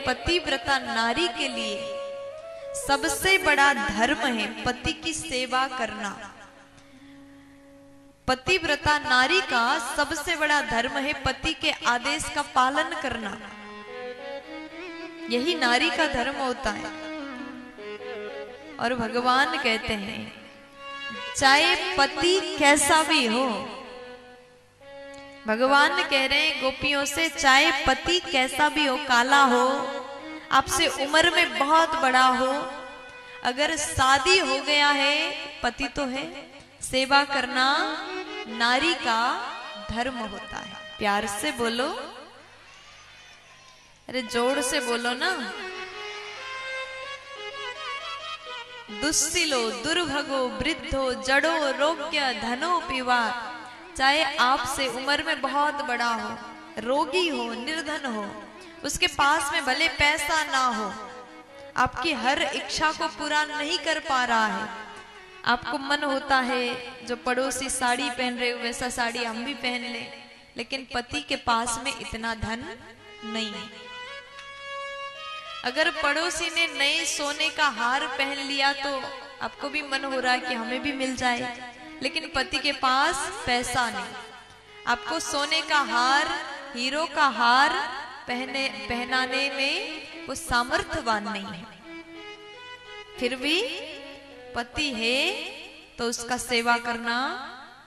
पतिव्रता नारी के लिए सबसे बड़ा धर्म है पति की सेवा करना। पतिव्रता नारी का सबसे बड़ा धर्म है पति के आदेश का पालन करना। यही नारी का धर्म होता है। और भगवान कहते हैं चाहे पति कैसा भी हो, भगवान कह रहे हैं गोपियों से, चाहे पति कैसा भी हो, काला हो, आपसे उम्र में बहुत बड़ा हो, अगर शादी हो गया है, पति तो है, सेवा करना नारी का धर्म होता है। प्यार से बोलो, अरे जोर से बोलो ना। दुस्सिलो दुर्भगो वृद्धो जड़ो रोग्य धनो पिवा, चाहे आपसे उम्र में बहुत बड़ा हो, रोगी हो, निर्धन हो, उसके पास में भले पैसा ना हो, आपकी हर इच्छा को पूरा नहीं कर पा रहा है, आपको मन होता है जो पड़ोसी साड़ी पहन रहे हो वैसा साड़ी हम भी पहन ले, लेकिन पति के पास में इतना धन नहीं है। अगर पड़ोसी ने नए सोने का हार पहन लिया तो आपको भी मन हो रहा है कि हमें भी मिल जाए, लेकिन पति के पास पैसा नहीं, आपको सोने का हार, हीरो का हार पहनाने में वो सामर्थ्यवान नहीं है, फिर भी पति है तो उसका सेवा करना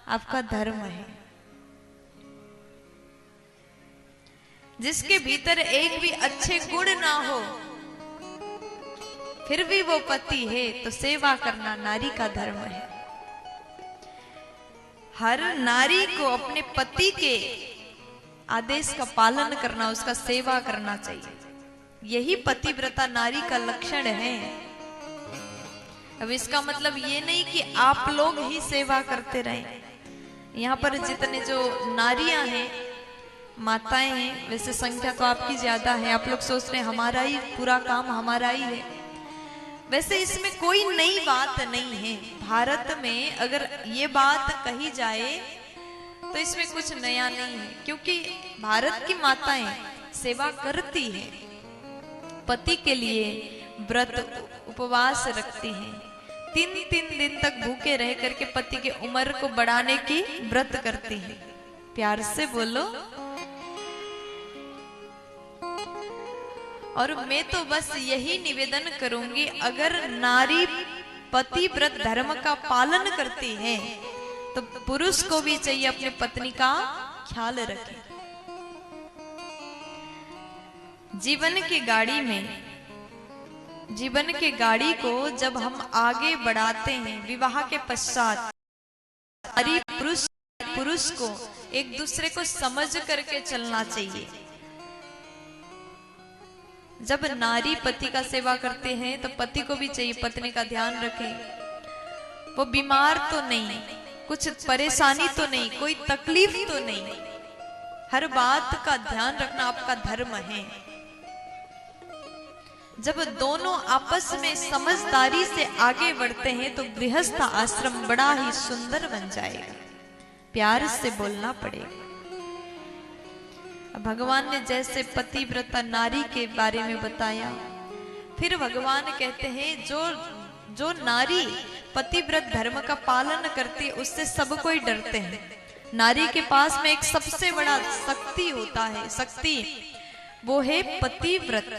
आपका धर्म है। जिसके भीतर एक भी अच्छे गुण ना हो, फिर भी वो पति है तो सेवा करना नारी का धर्म है। हर नारी को अपने पति के आदेश का पालन करना, उसका सेवा करना चाहिए। यही पतिव्रता नारी का लक्षण है। अब इसका मतलब ये नहीं कि आप लोग ही सेवा करते रहें। यहाँ पर जितने जो नारियां हैं, माताएं हैं, वैसे संख्या तो आपकी ज्यादा है, आप लोग सोच रहे हैं हमारा ही पूरा काम हमारा ही है। वैसे इसमें कोई नई बात नहीं है। भारत में अगर ये बात कही जाए तो इसमें कुछ नया नहीं है, क्योंकि भारत की माताएं सेवा करती हैं, पति के लिए व्रत उपवास रखती हैं, 3-3 दिन तक भूखे रह करके पति की उम्र को बढ़ाने की व्रत करती हैं। प्यार से बोलो। और मैं तो बस यही निवेदन करूंगी, अगर नारी पतिव्रत धर्म का पालन करती है तो पुरुष को भी चाहिए अपने पत्नी का ख्याल रखे। जीवन की गाड़ी को जब हम आगे बढ़ाते हैं विवाह के पश्चात, नारी पुरुष को एक दूसरे को समझ करके चलना चाहिए। जब नारी पति का सेवा करते हैं तो पति को भी चाहिए पत्नी का ध्यान रखें, वो बीमार तो नहीं, कुछ परेशानी तो नहीं, कोई तकलीफ तो नहीं, हर बात का ध्यान रखना आपका धर्म है। जब दोनों आपस में समझदारी से आगे बढ़ते हैं तो गृहस्थ आश्रम बड़ा ही सुंदर बन जाएगा। प्यार से बोलना पड़ेगा। भगवान ने जैसे पतिव्रता नारी के बारे में बताया, फिर भगवान कहते हैं जो नारी पतिव्रत धर्म का पालन करती है उससे सब कोई डरते हैं। नारी के पास में एक सबसे बड़ा शक्ति होता है, शक्ति वो है पतिव्रत।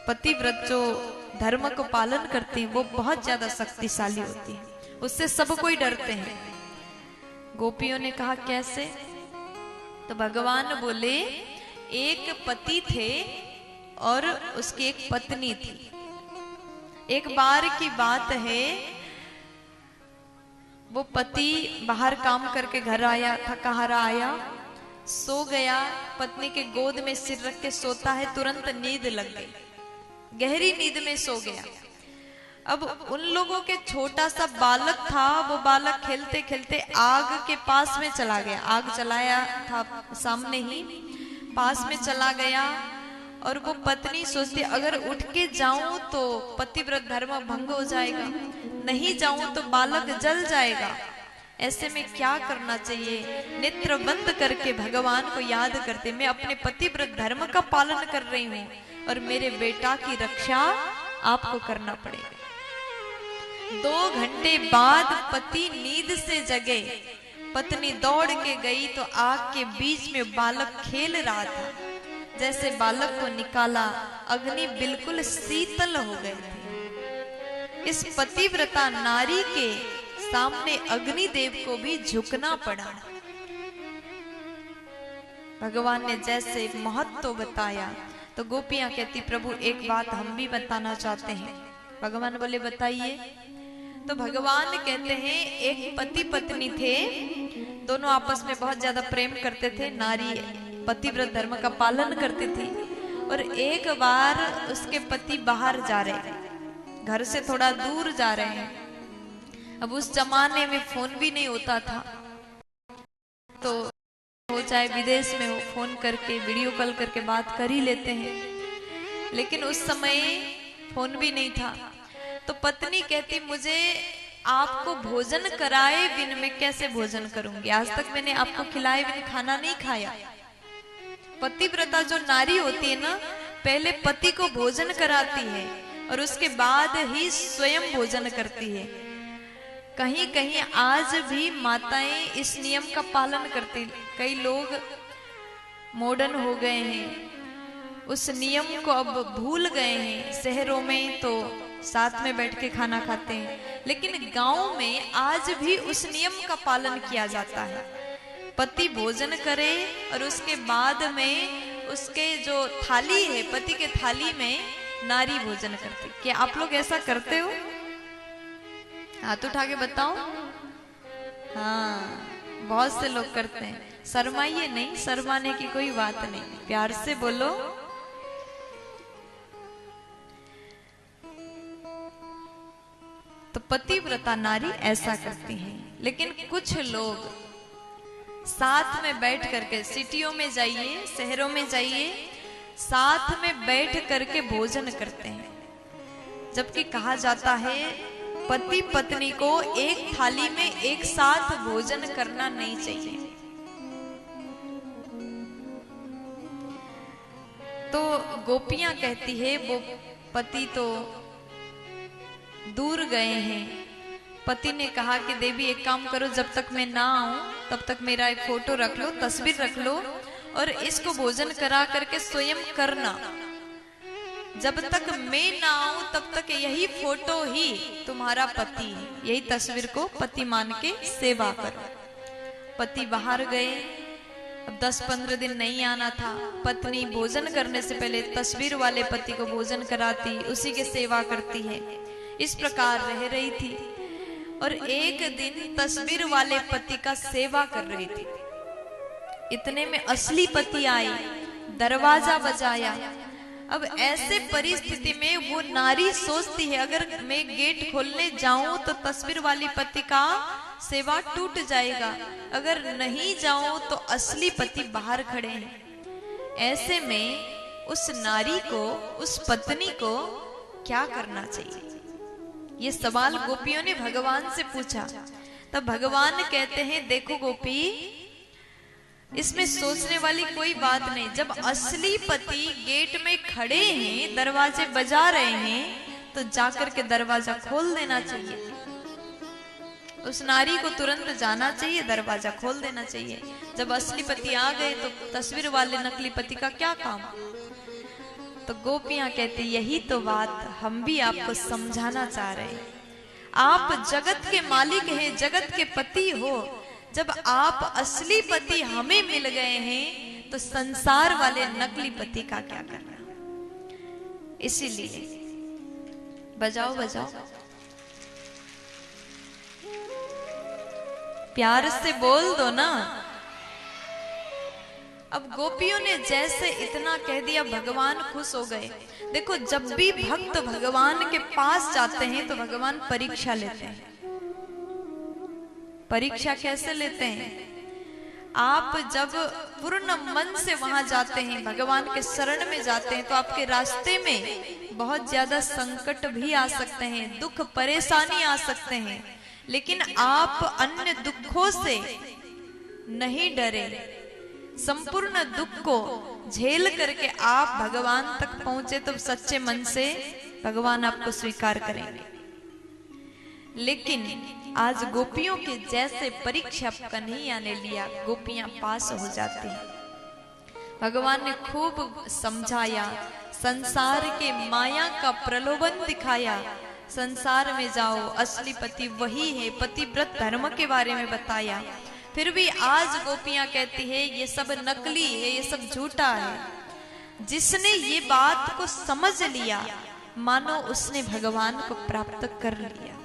पतिव्रत जो धर्म को पालन करती है वो बहुत ज्यादा शक्तिशाली होती है, उससे सब कोई डरते हैं। गोपियों ने कहा कैसे? तो भगवान बोले एक पति थे और उसकी एक पत्नी थी। एक बार की बात है, वो पति बाहर काम करके घर आया, थका हारा आया, सो गया, पत्नी के गोद में सिर रख के सोता है, तुरंत नींद लग गई, गहरी नींद में सो गया। अब उन लोगों के छोटा सा बालक था, वो बालक खेलते खेलते आग के पास में चला गया, आग जलाया था सामने ही, पास में चला गया। और वो पत्नी सोचती अगर उठ के जाऊं तो पतिव्रत धर्म भंग हो जाएगा, नहीं जाऊं तो बालक जल जाएगा, ऐसे में क्या करना चाहिए? नेत्र बंद करके भगवान को याद करते, मैं अपने पतिव्रत धर्म का पालन कर रही हूँ, और मेरे बेटा की रक्षा आपको करना पड़ेगा। 2 घंटे बाद पति नींद से जगे, पत्नी दौड़ के गई तो आग के बीच में बालक खेल रहा था। जैसे बालक को निकाला, अग्नि बिल्कुल शीतल हो गए थे। इस पतिव्रता नारी के सामने अग्निदेव को भी झुकना पड़ा। भगवान ने जैसे महत्व बताया तो गोपियां कहती, प्रभु एक बात हम भी बताना चाहते हैं। भगवान बोले बताइए। तो भगवान कहते हैं एक पति पत्नी थे, दोनों आपस में बहुत ज्यादा प्रेम करते थे। नारी पतिव्रत धर्म का पालन करती थी। और एक बार उसके पति बाहर जा रहे हैं, घर से थोड़ा दूर जा रहे हैं। अब उस जमाने में फोन भी नहीं होता था, तो हो चाहे विदेश में हो, फोन करके वीडियो कॉल करके बात कर ही लेते हैं। लेकिन उस समय फोन भी नहीं था। तो पत्नी कहती, मुझे आपको भोजन कराए बिन मैं कैसे भोजन करूंगी, आज तक मैंने आपको खिलाए बिन खाना नहीं खाया। पतिव्रता जो नारी होती है ना, पहले पति को भोजन कराती है और उसके बाद ही स्वयं भोजन करती है। कहीं कहीं आज भी माताएं इस नियम का पालन करती। कई लोग मॉडर्न हो गए हैं, उस नियम को अब भूल गए हैं। शहरों में तो साथ में बैठ के खाना खाते हैं, लेकिन गांव में आज भी उस नियम का पालन किया जाता है। पति भोजन करे और उसके बाद में उसके जो थाली है, पति के थाली में नारी भोजन करती। क्या आप लोग ऐसा करते हो? हाथ उठा के बताओ। हाँ, बहुत से लोग करते हैं। शर्माइए नहीं, शर्माने की कोई बात नहीं, प्यार से बोलो। तो पतिव्रता नारी ऐसा करती हैं। लेकिन कुछ लोग साथ में बैठ करके, सिटियों में जाइए, शहरों में जाइए, साथ में बैठ करके भोजन करते हैं। जबकि कहा जाता है पति पत्नी को एक थाली में एक साथ भोजन करना नहीं चाहिए। तो गोपियां कहती है वो पति तो दूर गए हैं। पति ने कहा कि देवी एक काम करो, जब तक मैं ना आऊं तब तक मेरा एक फोटो रख लो, तस्वीर रख लो और इसको भोजन करा करके स्वयं करना। जब तक मैं ना आऊं तब तक यही फोटो ही तुम्हारा पति है, यही तस्वीर को पति मान के सेवा करो। पति बाहर गए, अब 10-15 दिन नहीं आना था। पत्नी भोजन करने से पहले तस्वीर वाले पति को भोजन कराती, उसी की सेवा करती है। इस प्रकार रह रही थी और एक दिन तस्वीर वाले पति का सेवा कर रही थी। इतने में असली पति आए, दरवाजा बजाया। अब ऐसे परिस्थिति में वो नारी सोचती है अगर मैं गेट खोलने जाऊं तो तस्वीर वाली पति का सेवा टूट जाएगा, अगर नहीं जाऊं तो असली पति बाहर खड़े हैं। ऐसे में उस नारी को, उस पत्नी को क्या करना चाहिए? ये सवाल गोपियों ने भगवान से पूछा। तब भगवान कहते हैं देखो गोपी, इसमें सोचने वाली कोई बात नहीं। जब असली पति गेट में खड़े हैं, दरवाजे बजा रहे हैं, तो जाकर के दरवाजा खोल देना चाहिए। उस नारी को तुरंत जाना चाहिए, दरवाजा खोल देना चाहिए। जब असली पति आ गए तो तस्वीर वाले नकली पति का क्या काम? तो गोपियां कहती यही तो बात हम भी आपको समझाना चाह रहे हैं। आप जगत के मालिक हैं, जगत के पति हो। जब आप असली पति हमें मिल गए हैं तो संसार वाले नकली पति का क्या करना? इसीलिए बजाओ बजाओ, प्यार से बोल दो ना। अब गोपियों ने जैसे इतना कह दिया, भगवान खुश हो गए। देखो, जब भी भक्त भगवान के पास जाते हैं तो भगवान परीक्षा लेते हैं। परीक्षा कैसे लेते हैं? आप जब पूर्ण मन से वहां जाते हैं, भगवान के शरण में जाते हैं, तो आपके रास्ते में बहुत ज्यादा संकट भी आ सकते हैं, दुख परेशानी आ सकते हैं, लेकिन आप अन्य दुखों से नहीं डरे। संपूर्ण दुख को झेल करके आप भगवान तक पहुंचे तो सच्चे मन से भगवान आपको स्वीकार करेंगे। लेकिन आज गोपियों के जैसे परीक्षा कन्हैया ने लिया, गोपियां पास हो जाती हैं। भगवान ने खूब समझाया, संसार के माया का प्रलोभन दिखाया, संसार में जाओ, असली पति वही है, पतिव्रत धर्म के बारे में बताया। फिर भी आज गोपियां कहती है ये सब नकली है, ये सब झूठा है। जिसने ये बात को समझ लिया मानो उसने भगवान को प्राप्त कर लिया।